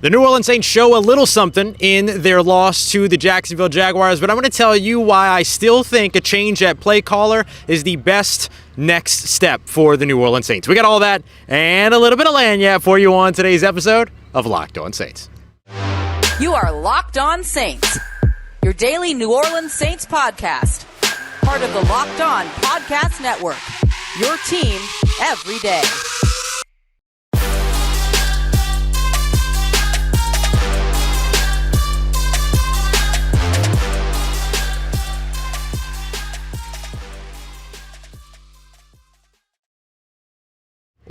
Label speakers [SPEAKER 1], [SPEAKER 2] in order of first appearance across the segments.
[SPEAKER 1] The New Orleans Saints show a little something in their loss to the Jacksonville Jaguars, but I'm going to tell you why I still think a change at play caller is the best next step for the New Orleans Saints. We got all that and a little bit of lanyard for you on today's episode of Locked On Saints.
[SPEAKER 2] You are Locked On Saints, your daily New Orleans Saints podcast. Part of the Locked On Podcast Network, your team every day.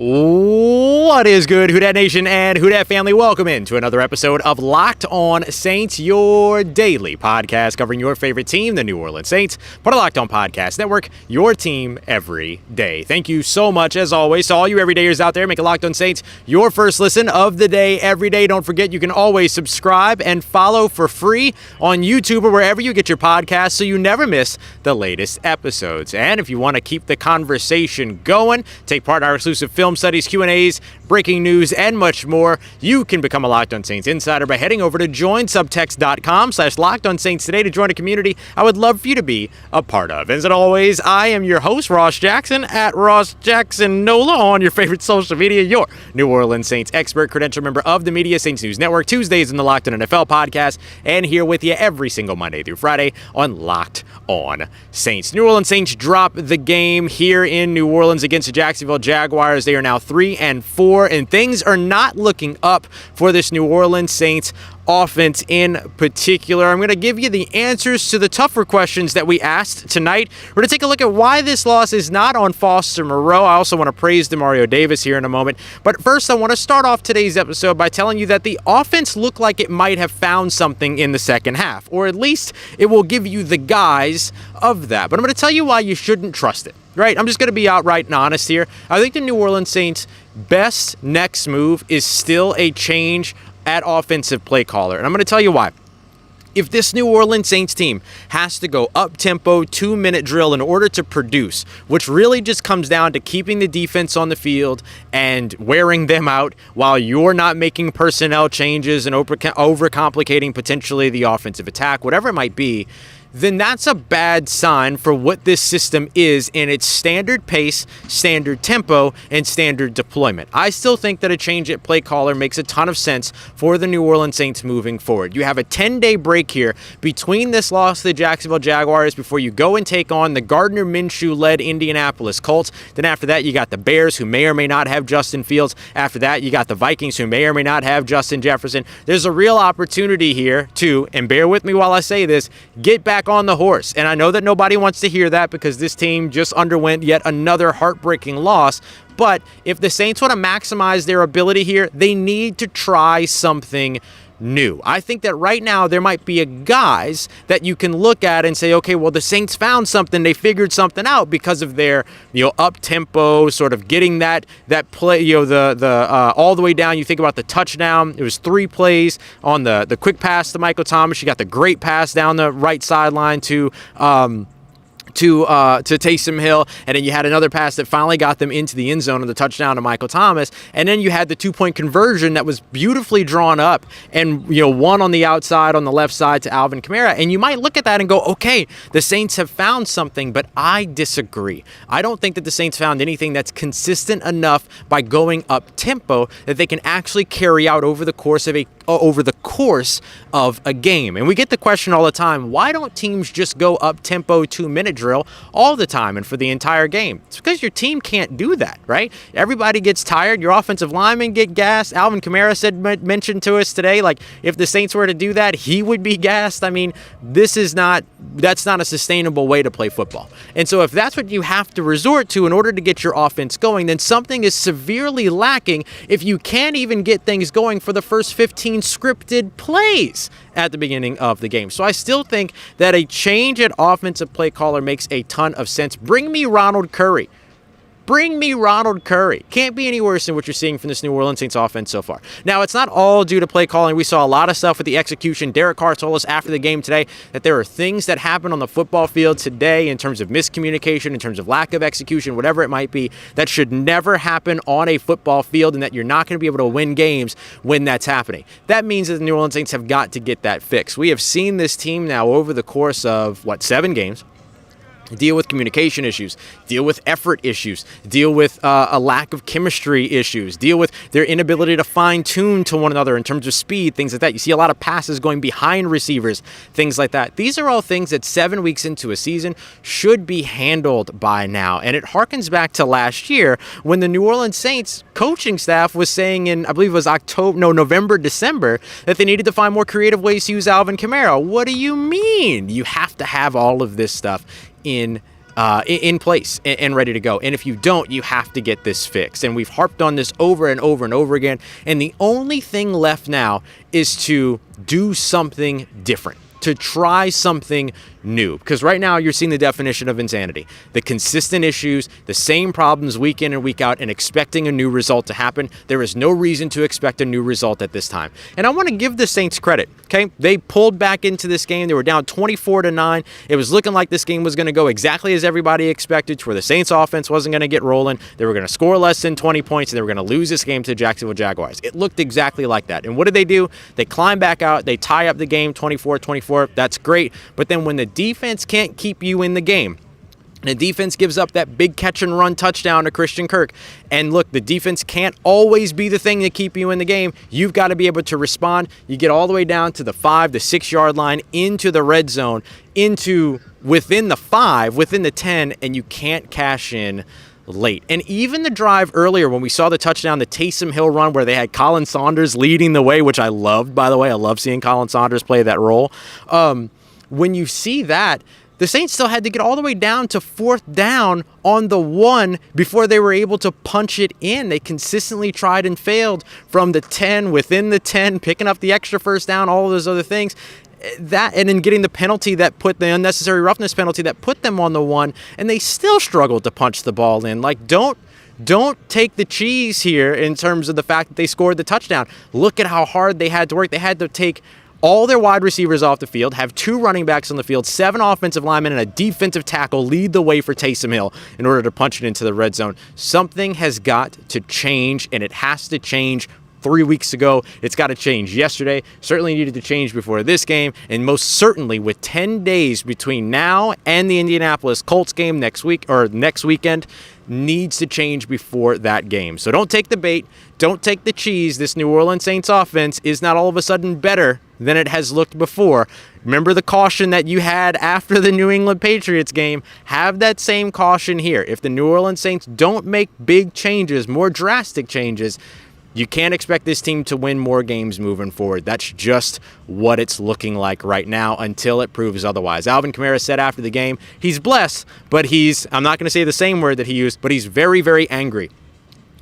[SPEAKER 1] What is good, Who Dat Nation and Who Dat family? Welcome in to another episode of Locked On Saints, your daily podcast covering your favorite team, the New Orleans Saints, part of Locked On Podcast Network, your team every day. Thank you so much, as always, to all you everydayers out there. Make Locked On Saints your first listen of the day every day. Don't forget, you can always subscribe and follow for free on YouTube or wherever you get your podcasts so you never miss the latest episodes. And if you want to keep the conversation going, take part in our exclusive film studies, Q&As, breaking news, and much more, you can become a Locked On Saints insider by heading over to joinsubtext.com/LockedOnSaints today to join a community I would love for you to be a part of. As always, I am your host, Ross Jackson, at Ross Jackson Nola on your favorite social media, your New Orleans Saints expert, credential member of the Media Saints News Network, Tuesdays in the Locked On NFL podcast, and here with you every single Monday through Friday on Locked On Saints. New Orleans Saints drop the game here in New Orleans against the Jacksonville Jaguars. They are now 3-4, and things are not looking up for this New Orleans Saints offense in particular. I'm going to give you the answers to the tougher questions that we asked tonight. We're going to take a look at why this loss is not on Foster Moreau. I also want to praise Demario Davis here in a moment. But first, I want to start off today's episode by telling you that the offense looked like it might have found something in the second half, or at least it will give you the guise of that. But I'm going to tell you why you shouldn't trust it. Right? I'm just going to be outright and honest here. I think the New Orleans Saints' best next move is still a change at offensive play caller. And I'm going to tell you why. If this New Orleans Saints team has to go up-tempo, 2-minute drill in order to produce, which really just comes down to keeping the defense on the field and wearing them out while you're not making personnel changes and overcomplicating potentially the offensive attack, whatever it might be, then that's a bad sign for what this system is in its standard pace, standard tempo, and standard deployment. I still think that a change at play caller makes a ton of sense for the New Orleans Saints moving forward. You have a 10-day break here between this loss to the Jacksonville Jaguars before you go and take on the Gardner Minshew-led Indianapolis Colts. Then after that, you got the Bears, who may or may not have Justin Fields. After that, you got the Vikings, who may or may not have Justin Jefferson. There's a real opportunity here to, and bear with me while I say this, get back on the horse. And I know that nobody wants to hear that because this team just underwent yet another heartbreaking loss. But if the Saints want to maximize their ability here, they need to try something new. I think that right now there might be a guys that you can look at and say, okay, well, the Saints found something, they figured something out because of their, up tempo, sort of getting that play, all the way down. You think about the touchdown. It was 3 plays on the quick pass to Michael Thomas. You got the great pass down the right sideline to Taysom Hill, and then you had another pass that finally got them into the end zone on the touchdown to Michael Thomas, and then you had the 2-point conversion that was beautifully drawn up, and one on the outside on the left side to Alvin Kamara, and you might look at that and go, okay, the Saints have found something, but I disagree. I don't think that the Saints found anything that's consistent enough by going up tempo that they can actually carry out over the course of a game. And we get the question all the time, why don't teams just go up tempo 2-minute drill all the time and for the entire game? It's because your team can't do that, right? Everybody gets tired. Your offensive linemen get gassed. Alvin Kamara mentioned to us today, like, if the Saints were to do that, he would be gassed. I mean, that's not a sustainable way to play football. And so if that's what you have to resort to in order to get your offense going, then something is severely lacking if you can't even get things going for the first 15 scripted plays at the beginning of the game. So I still think that a change at offensive play caller makes a ton of sense. Bring me Ronald Curry. Bring me Ronald Curry. Can't be any worse than what you're seeing from this New Orleans Saints offense so far. Now, it's not all due to play calling. We saw a lot of stuff with the execution. Derek Carr told us after the game today that there are things that happen on the football field today in terms of miscommunication, in terms of lack of execution, whatever it might be, that should never happen on a football field, and that you're not going to be able to win games when that's happening. That means that the New Orleans Saints have got to get that fixed. We have seen this team now over the course of, 7 games, deal with communication issues, deal with effort issues, deal with a lack of chemistry issues, deal with their inability to fine-tune to one another in terms of speed, things like that. You see a lot of passes going behind receivers, things like that. These are all things that 7 weeks into a season should be handled by now. And it harkens back to last year when the New Orleans Saints coaching staff was saying in, I believe it was November, December, that they needed to find more creative ways to use Alvin Kamara. What do you mean? You have to have all of this stuff in place and ready to go. And if you don't, you have to get this fixed. And we've harped on this over and over and over again. And the only thing left now is to do something different, to try something new. Because right now you're seeing the definition of insanity. The consistent issues, the same problems week in and week out, and expecting a new result to happen. There is no reason to expect a new result at this time. And I want to give the Saints credit, okay? They pulled back into this game. They were down 24-9. It was looking like this game was going to go exactly as everybody expected, to where the Saints offense wasn't going to get rolling. They were going to score less than 20 points, and they were going to lose this game to the Jacksonville Jaguars. It looked exactly like that. And what did they do? They climb back out. They tie up the game 24-24. That's great. But then when the defense can't keep you in the game, the defense gives up that big catch and run touchdown to Christian Kirk. And look, the defense can't always be the thing to keep you in the game. You've got to be able to respond. You get all the way down to the 5 to 6 yard line, into the red zone, into within the 5, within the 10, and you can't cash in late. And even the drive earlier when we saw the touchdown, the Taysom Hill run where they had Colin Saunders leading the way, which I loved, by the way. I love seeing Colin Saunders play that role. When you see that, the Saints still had to get all the way down to 4th down on the 1 before they were able to punch it in. They consistently tried and failed from the 10, within the 10, picking up the extra first down, all of those other things. That, and then getting the penalty that put the unnecessary roughness penalty that put them on the 1, and they still struggled to punch the ball in. Like, don't take the cheese here in terms of the fact that they scored the touchdown. Look at how hard they had to work. They had to take all their wide receivers off the field, have 2 running backs on the field, 7 offensive linemen, and a defensive tackle lead the way for Taysom Hill in order to punch it into the red zone. Something has got to change, and it has to change 3 weeks ago. It's got to change yesterday. Certainly needed to change before this game, and most certainly with 10 days between now and the Indianapolis Colts game next week, or next weekend, needs to change before that game. So don't take the bait. Don't take the cheese. This New Orleans Saints offense is not all of a sudden better than it has looked before. Remember the caution that you had after the New England Patriots game. Have that same caution here. If the New Orleans Saints don't make big changes, more drastic changes, you can't expect this team to win more games moving forward. That's just what it's looking like right now until it proves otherwise. Alvin Kamara said after the game, he's blessed, but I'm not going to say the same word that he used, but he's very, very angry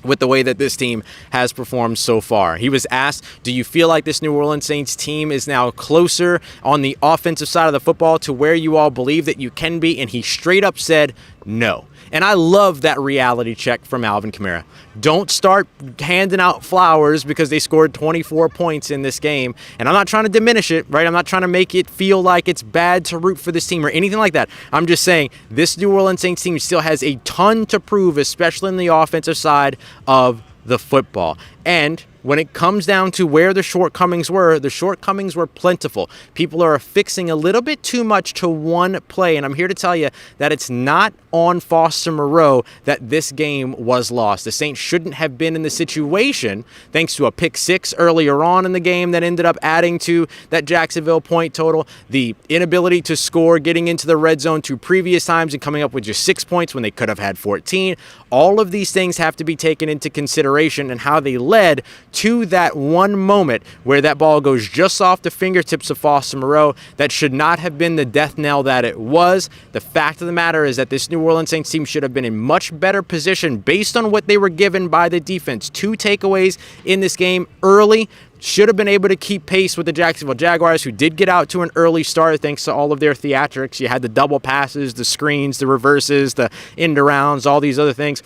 [SPEAKER 1] with the way that this team has performed so far. He was asked, do you feel like this New Orleans Saints team is now closer on the offensive side of the football to where you all believe that you can be? And he straight up said no. And I love that reality check from Alvin Kamara. Don't start handing out flowers because they scored 24 points in this game. And I'm not trying to diminish it, right? I'm not trying to make it feel like it's bad to root for this team or anything like that. I'm just saying this New Orleans Saints team still has a ton to prove, especially in the offensive side of the football. And when it comes down to where the shortcomings were plentiful. People are affixing a little bit too much to one play, and I'm here to tell you that it's not on Foster Moreau that this game was lost. The Saints shouldn't have been in the situation, thanks to a pick 6 earlier on in the game that ended up adding to that Jacksonville point total, the inability to score, getting into the red zone 2 previous times and coming up with just 6 points when they could have had 14. All of these things have to be taken into consideration and how they led to that one moment where that ball goes just off the fingertips of Foster Moreau. That should not have been the death knell that it was. The fact of the matter is that this New Orleans Saints team should have been in much better position based on what they were given by the defense. 2 takeaways in this game early. Should have been able to keep pace with the Jacksonville Jaguars, who did get out to an early start thanks to all of their theatrics. You had the double passes, the screens, the reverses, the end arounds, all these other things.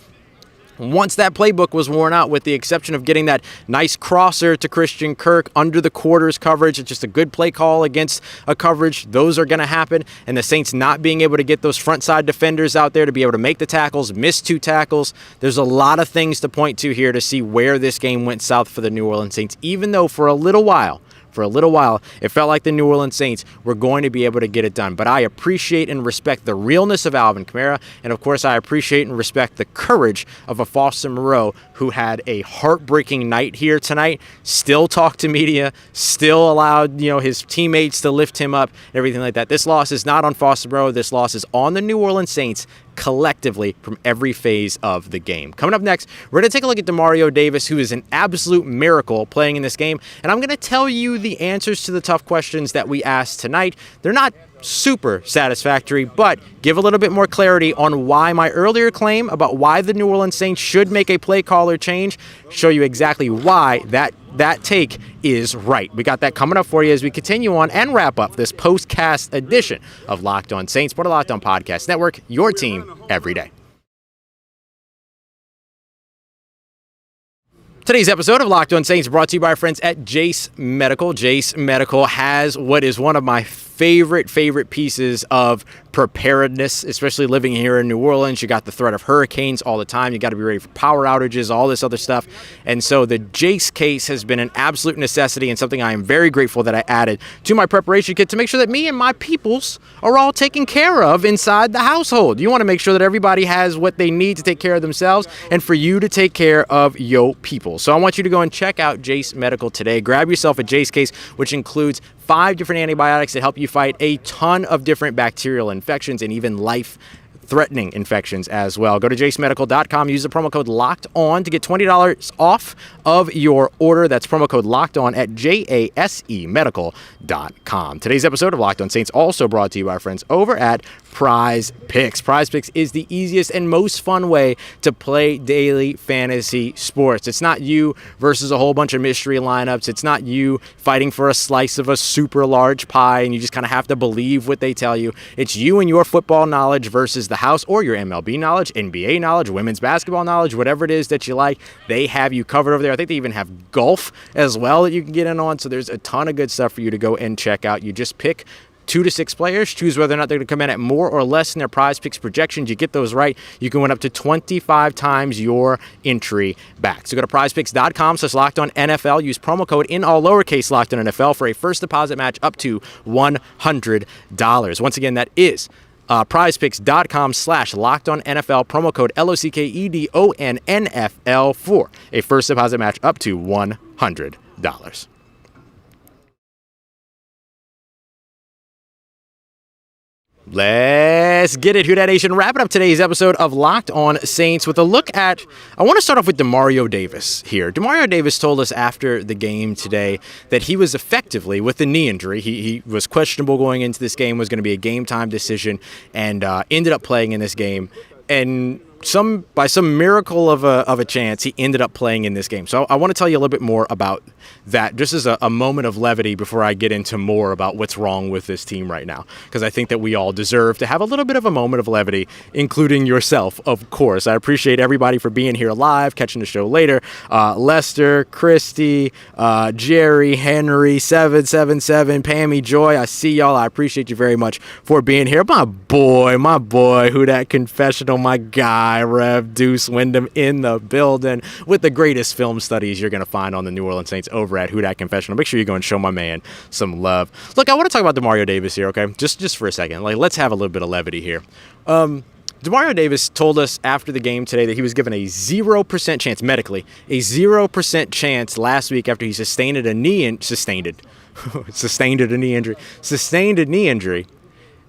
[SPEAKER 1] Once that playbook was worn out, with the exception of getting that nice crosser to Christian Kirk under the quarters coverage, it's just a good play call against a coverage. Those are going to happen. And the Saints not being able to get those front side defenders out there to be able to make the tackles, miss 2 tackles. There's a lot of things to point to here to see where this game went south for the New Orleans Saints, even though for a little while, it felt like the New Orleans Saints were going to be able to get it done. But I appreciate and respect the realness of Alvin Kamara, and of course I appreciate and respect the courage of a Foster Moreau who had a heartbreaking night here tonight, still talked to media, still allowed his teammates to lift him up, everything like that. This loss is not on Foster Moreau. This loss is on the New Orleans Saints collectively from every phase of the game. Coming up next, we're going to take a look at Demario Davis, who is an absolute miracle playing in this game, and I'm going to tell you the answers to the tough questions that we asked tonight. They're not super satisfactory, but give a little bit more clarity on why my earlier claim about why the New Orleans Saints should make a play caller change, show you exactly why that take is right. We got that coming up for you as we continue on and wrap up this postcast edition of Locked On Saints, part of Locked On Podcast Network, your team every day. Today's episode of Locked On Saints brought to you by our friends at Jace Medical. Jace Medical has what is one of my favorite pieces of preparedness, especially living here in New Orleans. You got the threat of hurricanes all the time. You got to be ready for power outages, all this other stuff. And so the Jace case has been an absolute necessity and something I am very grateful that I added to my preparation kit to make sure that me and my peoples are all taken care of inside the household. You want to make sure that everybody has what they need to take care of themselves and for you to take care of your people. So I want you to go and check out Jace Medical today. Grab yourself a Jace case, which includes 5 different antibiotics that help you fight a ton of different bacterial infections and even life-threatening infections as well. Go to jacemedical.com. Use the promo code LOCKEDON to get $20 off of your order. That's promo code LOCKEDON at jasemedical.com. Today's episode of Locked On Saints also brought to you by our friends over at Prize Picks. Prize Picks is the easiest and most fun way to play daily fantasy sports. It's not you versus a whole bunch of mystery lineups. It's not you fighting for a slice of a super large pie and you just kind of have to believe what they tell you. It's you and your football knowledge versus the house, or your MLB knowledge, NBA knowledge, women's basketball knowledge, whatever it is that you like. They have you covered over there. I think they even have golf as well that you can get in on. So there's a ton of good stuff for you to go and check out. You just pick 2 to 6 players, choose whether or not they're going to come in at more or less than their Prize Picks projections. You get those right, you can win up to 25 times your entry back. So go to prizepicks.com/LockedOnNFL. Use promo code in all lowercase LockedOnNFL for a first deposit match up to $100. Once again, that is prizepicks.com/LockedOnNFL, promo code LOCKEDONNFL for a first deposit match up to $100. Let's get it, Who Dat Nation. Wrapping up today's episode of Locked On Saints with a look at, I want to start off with Demario Davis here. Demario Davis told us after the game today that he was effectively, with the knee injury, he was questionable going into this game, was going to be a game time decision, and ended up playing in this game. And by some miracle of a chance, he ended up playing in this game. So I want to tell you a little bit more about that, just as a moment of levity before I get into more about what's wrong with this team right now, because I think that we all deserve to have a little bit of a moment of levity, including yourself, of course. I appreciate everybody for being here live, catching the show later. Lester, Christy, Jerry, Henry, 777, Pammy, Joy, I see y'all. I appreciate you very much for being here. My boy, Who Dat Confessional, my guy, Rev Deuce Wyndham in the building with the greatest film studies you're going to find on the New Orleans Saints over at Who Dat Confessional. Make sure you go and show my man some love. Look, I want to talk about Demario Davis here, okay? Just for a second. Let's have a little bit of levity here. Demario Davis told us after the game today that he was given a 0% chance, medically, a 0% chance last week after he sustained a knee injury.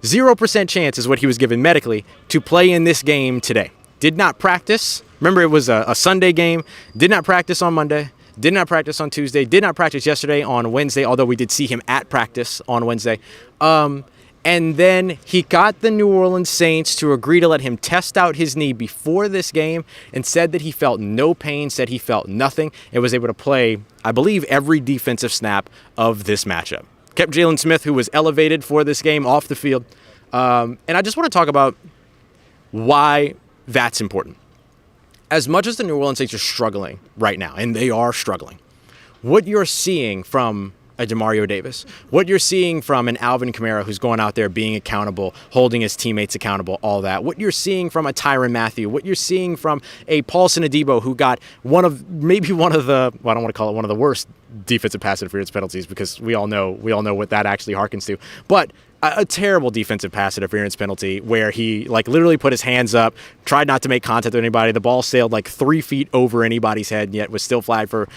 [SPEAKER 1] 0% chance is what he was given medically to play in this game today. Did not practice. Remember, it was a Sunday game. Did not practice on Monday. Did not practice on Tuesday. Did not practice yesterday on Wednesday, although we did see him at practice on Wednesday. And then he got the New Orleans Saints to agree to let him test out his knee before this game and said that he felt no pain, said he felt nothing, and was able to play, I believe, every defensive snap of this matchup. Kept Jalen Smith, who was elevated for this game, off the field. And I just want to talk about why that's important. as much as the New Orleans Saints are struggling right now, and they are struggling, what you're seeing from a Demario Davis, what you're seeing from an Alvin Kamara who's going out there being accountable, holding his teammates accountable, all that, what you're seeing from a Tyrann Mathieu, what you're seeing from a Paulson Adebo who got one of the, well, I don't want to call it one of the worst defensive pass interference penalties because we all know what that actually harkens to, but a terrible defensive pass interference penalty where he literally put his hands up, tried not to make contact with anybody. The ball sailed 3 feet over anybody's head, and yet was still flagged for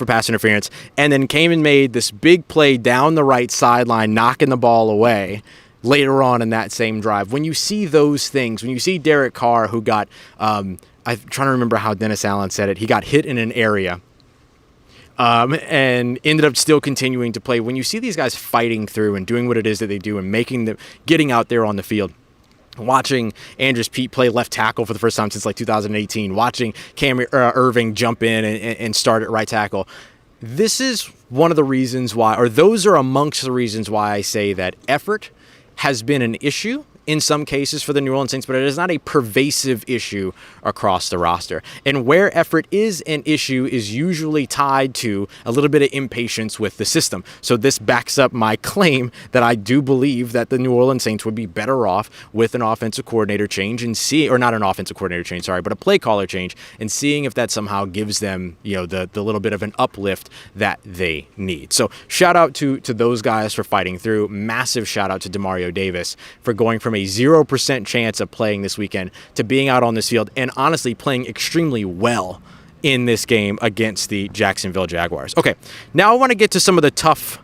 [SPEAKER 1] pass interference, and then came and made this big play down the right sideline, knocking the ball away later on in that same drive. When you see those things, when you see Derek Carr, who got, I'm trying to remember how Dennis Allen said it, he got hit in an area and ended up still continuing to play. When you see these guys fighting through and doing what it is that they do and getting out there on the field, watching Andres Pete play left tackle for the first time since 2018, watching Cam Irving jump in and start at right tackle. This is one of the reasons why, or those are amongst the reasons why I say that effort has been an issue in some cases for the New Orleans Saints, but it is not a pervasive issue across the roster. And where effort is an issue is usually tied to a little bit of impatience with the system. So this backs up my claim that I do believe that the New Orleans Saints would be better off with an offensive coordinator change or not an offensive coordinator change, but a play caller change, and seeing if that somehow gives them, the little bit of an uplift that they need. So shout out to those guys for fighting through. Massive shout out to Demario Davis for going from a 0% chance of playing this weekend to being out on this field and honestly playing extremely well in this game against the Jacksonville Jaguars. Okay, now I want to get to some of the tough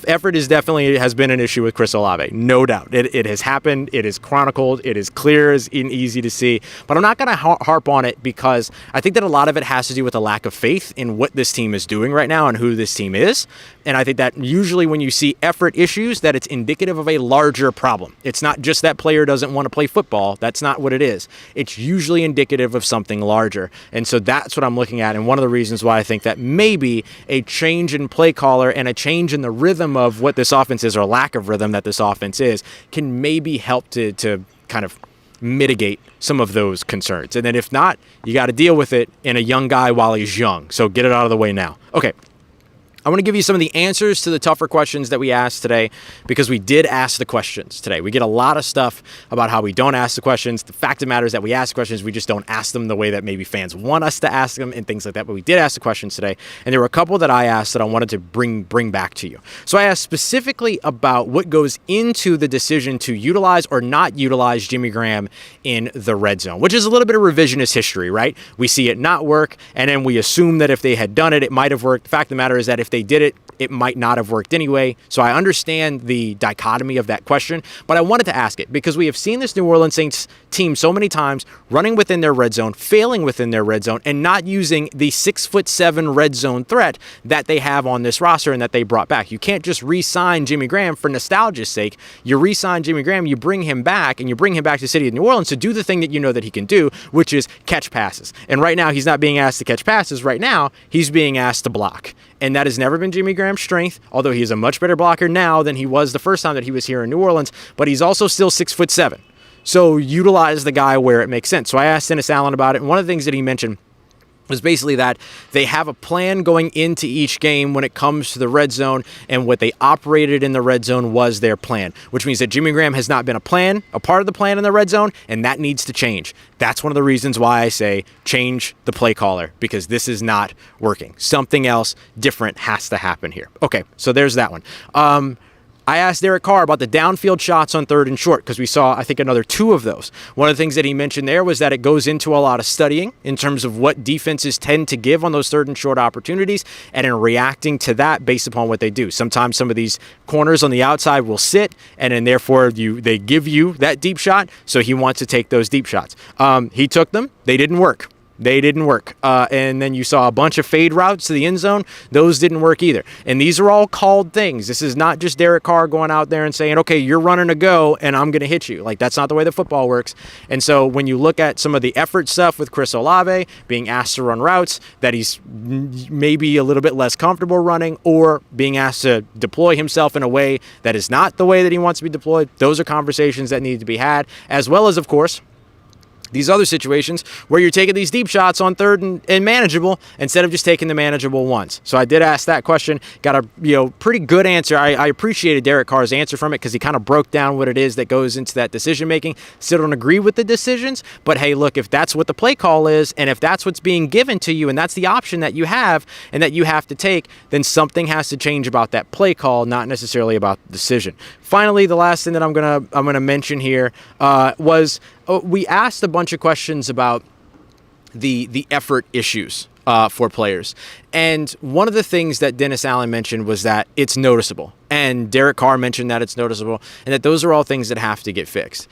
[SPEAKER 1] effort has been an issue with Chris Olave, no doubt. It has happened. It is chronicled. It is clear and easy to see. But I'm not going to harp on it because I think that a lot of it has to do with a lack of faith in what this team is doing right now and who this team is. And I think that usually when you see effort issues, that it's indicative of a larger problem. It's not just that player doesn't want to play football. That's not what it is. It's usually indicative of something larger. And so that's what I'm looking at. And one of the reasons why I think that maybe a change in play caller and a change in the rhythm of what this offense is, or lack of rhythm that this offense is, can maybe help to kind of mitigate some of those concerns. And then if not, you got to deal with it in a young guy while he's young. So get it out of the way now. Okay. I want to give you some of the answers to the tougher questions that we asked today, because we did ask the questions today. We get a lot of stuff about how we don't ask the questions. The fact of the matter is that we ask questions, we just don't ask them the way that maybe fans want us to ask them and things like that. But we did ask the questions today, and there were a couple that I asked that I wanted to bring back to you. So I asked specifically about what goes into the decision to utilize or not utilize Jimmy Graham in the red zone, which is a little bit of revisionist history, right? We see it not work, and then we assume that if they had done it, it might have worked. The fact of the matter is that if they did it, it might not have worked anyway. So I understand the dichotomy of that question, but I wanted to ask it because we have seen this New Orleans Saints team so many times running within their red zone, failing within their red zone, and not using the 6'7" red zone threat that they have on this roster and that they brought back. You can't just re-sign Jimmy Graham for nostalgia's sake. You re-sign Jimmy Graham, you bring him back, and you bring him back to the city of New Orleans to do the thing that you know that he can do, which is catch passes. And right now, he's not being asked to catch passes. Right now, he's being asked to block. And that has never been Jimmy Graham's strength, although he is a much better blocker now than he was the first time that he was here in New Orleans, but he's also still 6'7". So utilize the guy where it makes sense. So I asked Dennis Allen about it, and one of the things that he mentioned was basically that they have a plan going into each game when it comes to the red zone, and what they operated in the red zone was their plan, which means that Jimmy Graham has not been a part of the plan in the red zone, and that needs to change. That's one of the reasons why I say change the play caller, because this is not working. Something else different has to happen here. Okay, so there's that one. I asked Derek Carr about the downfield shots on 3rd and short because we saw, I think, another 2 of those. One of the things that he mentioned there was that it goes into a lot of studying in terms of what defenses tend to give on those 3rd and short opportunities, and in reacting to that based upon what they do. Sometimes some of these corners on the outside will sit, and then therefore they give you that deep shot, so he wants to take those deep shots. He took them. They didn't work. And then you saw a bunch of fade routes to the end zone. Those didn't work either. And these are all called things. This is not just Derek Carr going out there and saying, okay, you're running a go and I'm going to hit you. Like, that's not the way the football works. And so when you look at some of the effort stuff with Chris Olave being asked to run routes that he's maybe a little bit less comfortable running, or being asked to deploy himself in a way that is not the way that he wants to be deployed, those are conversations that need to be had, as well as, of course, these other situations where you're taking these deep shots on third and manageable instead of just taking the manageable ones. So I did ask that question, got a pretty good answer. I appreciated Derek Carr's answer from it because he kind of broke down what it is that goes into that decision making. Still don't agree with the decisions, but hey, look, if that's what the play call is and if that's what's being given to you and that's the option that you have and that you have to take, then something has to change about that play call, not necessarily about the decision. Finally, the last thing that I'm gonna mention here was we asked a bunch of questions about the effort issues for players. And one of the things that Dennis Allen mentioned was that it's noticeable. And Derek Carr mentioned that it's noticeable and that those are all things that have to get fixed.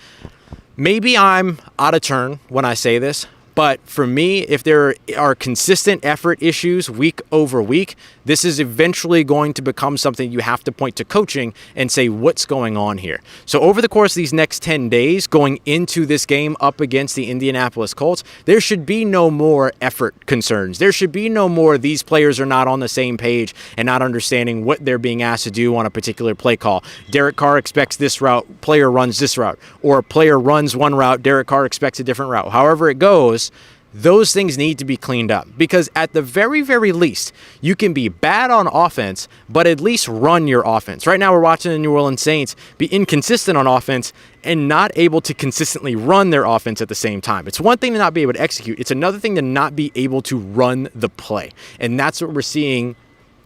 [SPEAKER 1] Maybe I'm out of turn when I say this, but for me, if there are consistent effort issues week over week, this is eventually going to become something you have to point to coaching and say, what's going on here? So over the course of these next 10 days, going into this game up against the Indianapolis Colts, there should be no more effort concerns. There should be no more these players are not on the same page and not understanding what they're being asked to do on a particular play call. Derek Carr expects this route, player runs this route, or a player runs one route, Derek Carr expects a different route. However it goes, those things need to be cleaned up because at the very, very least, you can be bad on offense, but at least run your offense. Right now, we're watching the New Orleans Saints be inconsistent on offense and not able to consistently run their offense at the same time. It's one thing to not be able to execute. It's another thing to not be able to run the play. And that's what we're seeing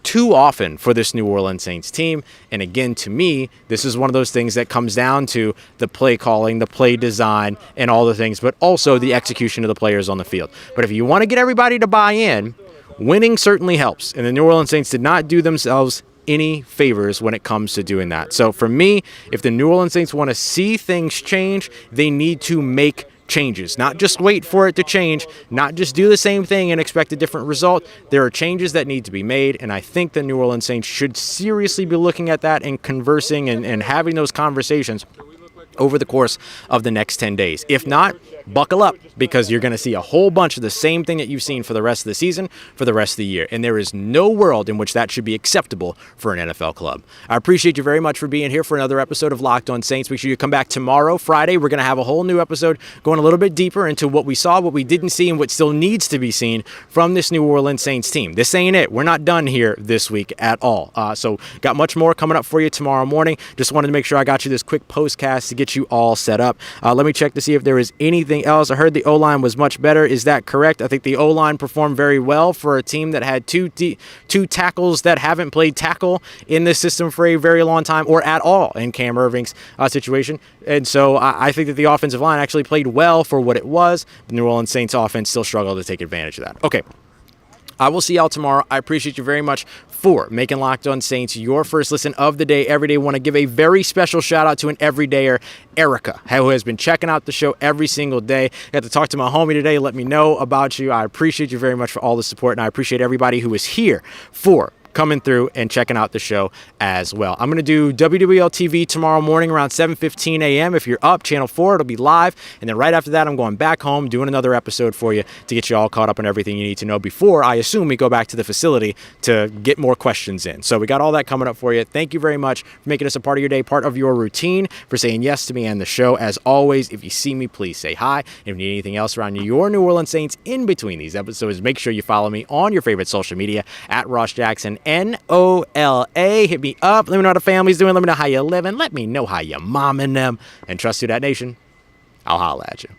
[SPEAKER 1] too often for this New Orleans Saints team. And again, to me, this is one of those things that comes down to the play calling, the play design, and all the things, but also the execution of the players on the field. But if you want to get everybody to buy in, winning certainly helps. And the New Orleans Saints did not do themselves any favors when it comes to doing that. So for me, if the New Orleans Saints want to see things change, they need to make changes, not just wait for it to change, not just do the same thing and expect a different result. There are changes that need to be made, and I think the New Orleans Saints should seriously be looking at that and conversing and having those conversations over the course of the next 10 days. If not, buckle up because you're going to see a whole bunch of the same thing that you've seen for the rest of the season, for the rest of the year. And there is no world in which that should be acceptable for an NFL club. I appreciate you very much for being here for another episode of Locked On Saints. Make sure you come back tomorrow, Friday. We're going to have a whole new episode going a little bit deeper into what we saw, what we didn't see, and what still needs to be seen from this New Orleans Saints team. This ain't it. We're not done here this week at all. So got much more coming up for you tomorrow morning. Just wanted to make sure I got you this quick postcast to get you all set up. Let me check to see if there is anything else. I heard the O-line was much better. Is that correct? I think the O-line performed very well for a team that had two tackles that haven't played tackle in this system for a very long time or at all in Cam Irving's situation. And so I think that the offensive line actually played well for what it was. The New Orleans Saints offense still struggled to take advantage of that. Okay. I will see y'all tomorrow. I appreciate you very much for making Locked On Saints your first listen of the day every day. Want to give a very special shout out to an everydayer, Erica, who has been checking out the show every single day. Got to talk to my homie today. Let me know about you. I appreciate you very much for all the support, and I appreciate everybody who is here for coming through and checking out the show as well. I'm going to do WWL TV tomorrow morning around 7:15 a.m. If you're up, Channel 4, it'll be live. And then right after that, I'm going back home, doing another episode for you to get you all caught up on everything you need to know before, I assume, we go back to the facility to get more questions in. So we got all that coming up for you. Thank you very much for making us a part of your day, part of your routine, for saying yes to me and the show. As always, if you see me, please say hi. And if you need anything else around your New Orleans Saints in between these episodes, make sure you follow me on your favorite social media at Ross Jackson, NOLA. Hit me up. Let me know how the family's doing. Let me know how you're living. Let me know how you're momming them. And trust Who Dat Nation. I'll holla at you.